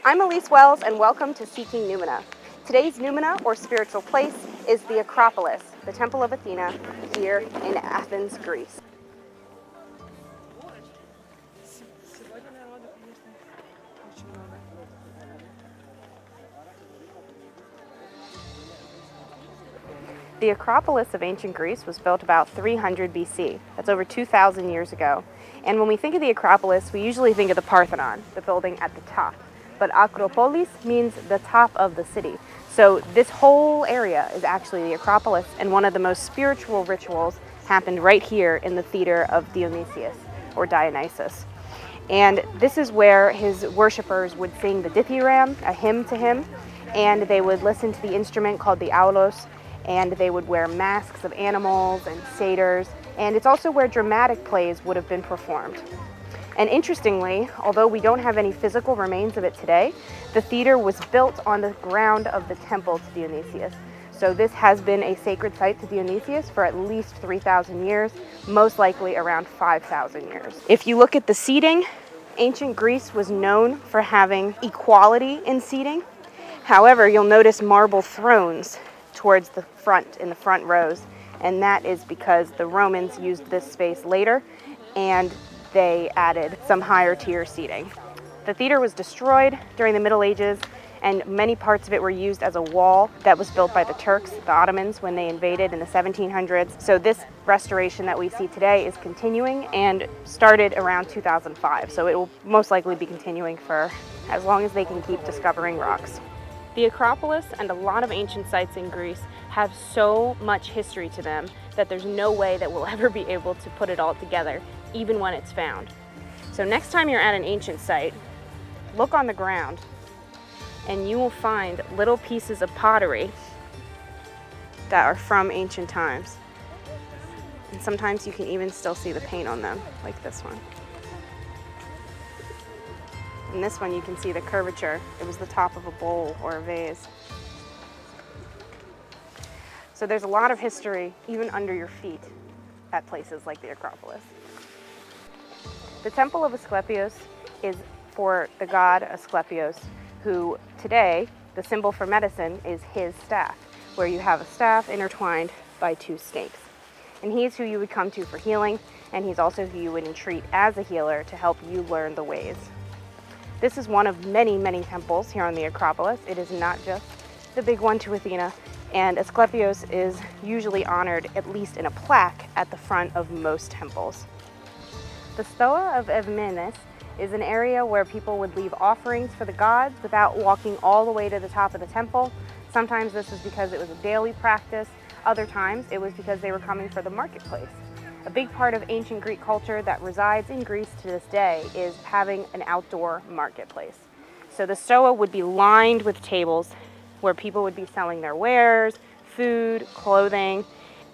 I'm Elyse Welles, and welcome to Seeking Noumena. Today's Noumena, or spiritual place, is the Acropolis, the Temple of Athena, here in Athens, Greece. The Acropolis of ancient Greece was built about 300 BC. That's over 2,000 years ago. And when we think of the Acropolis, we usually think of the Parthenon, the building at the top. But Acropolis means the top of the city. So this whole area is actually the Acropolis, and one of the most spiritual rituals happened right here in the Theater of Dionysus, or Dionysus. And this is where his worshippers would sing the dithyramb, a hymn to him, and they would listen to the instrument called the aulos, and they would wear masks of animals and satyrs, and it's also where dramatic plays would have been performed. And interestingly, although we don't have any physical remains of it today, the theater was built on the ground of the temple to Dionysus. So this has been a sacred site to Dionysus for at least 3,000 years, most likely around 5,000 years. If you look at the seating, ancient Greece was known for having equality in seating. However, you'll notice marble thrones towards the front, in the front rows, and that is because the Romans used this space later and they added some higher tier seating. The theater was destroyed during the Middle Ages, and many parts of it were used as a wall that was built by the Turks, the Ottomans, when they invaded in the 1700s. So this restoration that we see today is continuing and started around 2005. So it will most likely be continuing for as long as they can keep discovering rocks. The Acropolis and a lot of ancient sites in Greece have so much history to them that there's no way that we'll ever be able to put it all together, even when it's found. So next time you're at an ancient site, look on the ground and you will find little pieces of pottery that are from ancient times. And sometimes you can even still see the paint on them, like this one. In this one you can see the curvature. It was the top of a bowl or a vase. So there's a lot of history even under your feet at places like the Acropolis. The Temple of Asklepios is for the god Asklepios, who today, the symbol for medicine is his staff, where you have a staff intertwined by two snakes. And he's who you would come to for healing, and he's also who you would entreat as a healer to help you learn the ways. This is one of many, many temples here on the Acropolis. It is not just the big one to Athena, and Asklepios is usually honored at least in a plaque at the front of most temples. The Stoa of Eumenes is an area where people would leave offerings for the gods without walking all the way to the top of the temple. Sometimes this was because it was a daily practice. Other times it was because they were coming for the marketplace. A big part of ancient Greek culture that resides in Greece to this day is having an outdoor marketplace. So the Stoa would be lined with tables where people would be selling their wares, food, clothing,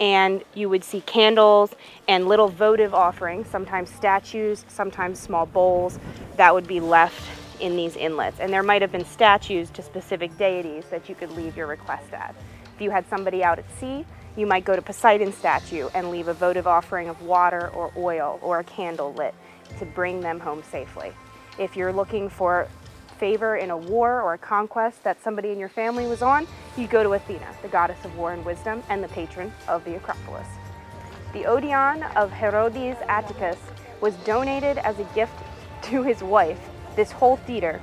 and you would see candles and little votive offerings, sometimes statues, sometimes small bowls, that would be left in these inlets. And there might have been statues to specific deities that you could leave your request at. If you had somebody out at sea, you might go to Poseidon's statue and leave a votive offering of water or oil or a candle lit to bring them home safely. If you're looking for favor in a war or a conquest that somebody in your family was on, you go to Athena, the goddess of war and wisdom and the patron of the Acropolis. The Odeion of Herodes Atticus was donated as a gift to his wife, this whole theater,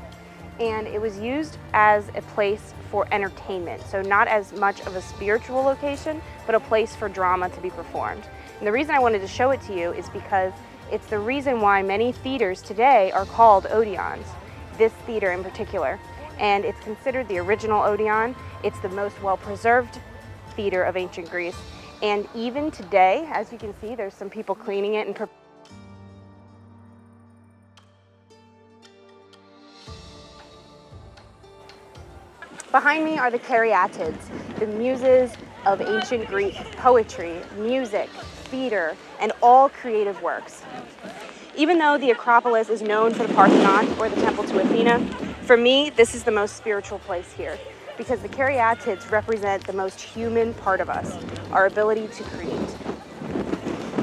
and it was used as a place for entertainment. So not as much of a spiritual location, but a place for drama to be performed. And the reason I wanted to show it to you is because it's the reason why many theaters today are called Odeons, this theater in particular. And it's considered the original Odeion. It's the most well-preserved theater of ancient Greece. And even today, as you can see, there's some people cleaning it and behind me are the Caryatids, the muses of ancient Greek poetry, music, theater, and all creative works. Even though the Acropolis is known for the Parthenon, or the temple to Athena, for me, this is the most spiritual place here, because the Caryatids represent the most human part of us, our ability to create.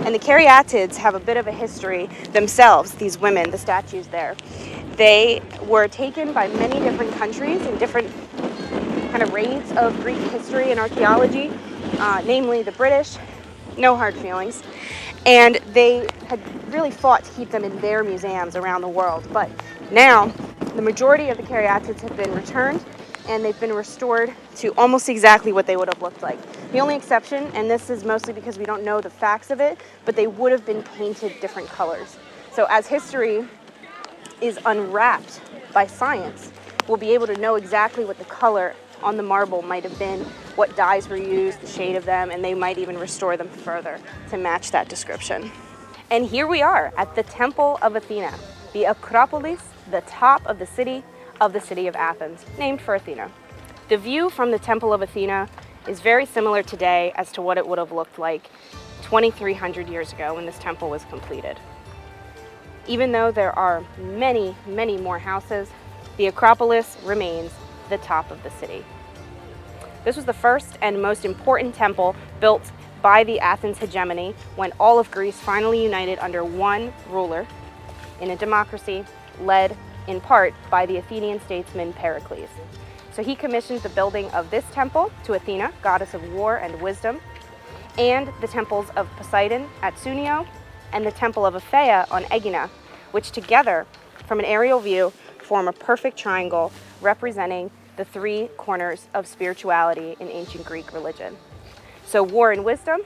And the Caryatids have a bit of a history themselves, these women, the statues there. They were taken by many different countries in different kind of raids of Greek history and archaeology, namely the British, no hard feelings, and they had really fought to keep them in their museums around the world. But now the majority of the Caryatids have been returned, and they've been restored to almost exactly what they would have looked like. The only exception, and this is mostly because we don't know the facts of it, but they would have been painted different colors. So as history is unwrapped by science, we'll be able to know exactly what the color on the marble might have been, what dyes were used, the shade of them, and they might even restore them further to match that description. And here we are at the Temple of Athena, the Acropolis, the top of the city of Athens, named for Athena. The view from the Temple of Athena is very similar today as to what it would have looked like 2,300 years ago when this temple was completed. Even though there are many, many more houses, the Acropolis remains the top of the city. This was the first and most important temple built by the Athens hegemony when all of Greece finally united under one ruler in a democracy led in part by the Athenian statesman Pericles. So he commissioned the building of this temple to Athena, goddess of war and wisdom, and the temples of Poseidon at Sunio and the temple of Aphaea on Aegina, which together, from an aerial view, form a perfect triangle representing the three corners of spirituality in ancient Greek religion. So war and wisdom,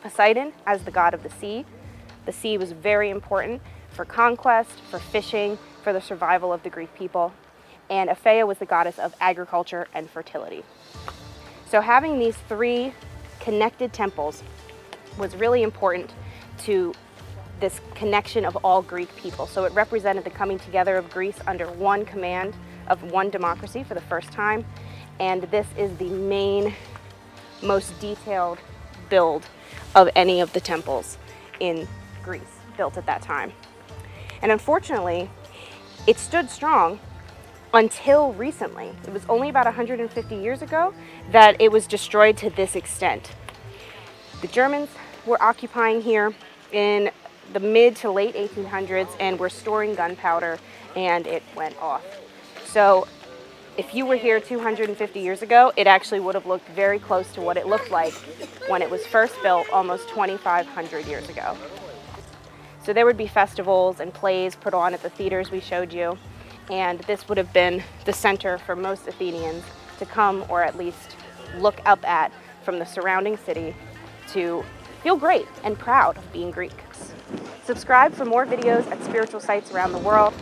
Poseidon as the god of the sea. The sea was very important for conquest, for fishing, for the survival of the Greek people. And Aphaea was the goddess of agriculture and fertility. So having these three connected temples was really important to this connection of all Greek people. So it represented the coming together of Greece under one command of one democracy for the first time. And this is the main, most detailed build of any of the temples in Greece built at that time. And unfortunately, it stood strong until recently. It was only about 150 years ago that it was destroyed to this extent. The Germans were occupying here in the mid to late 1800s and were storing gunpowder, and it went off. So if you were here 250 years ago, it actually would have looked very close to what it looked like when it was first built almost 2,500 years ago. So there would be festivals and plays put on at the theaters we showed you, and this would have been the center for most Athenians to come, or at least look up at from the surrounding city, to feel great and proud of being Greek. Subscribe for more videos at spiritual sites around the world,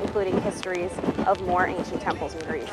including histories of more ancient temples in Greece.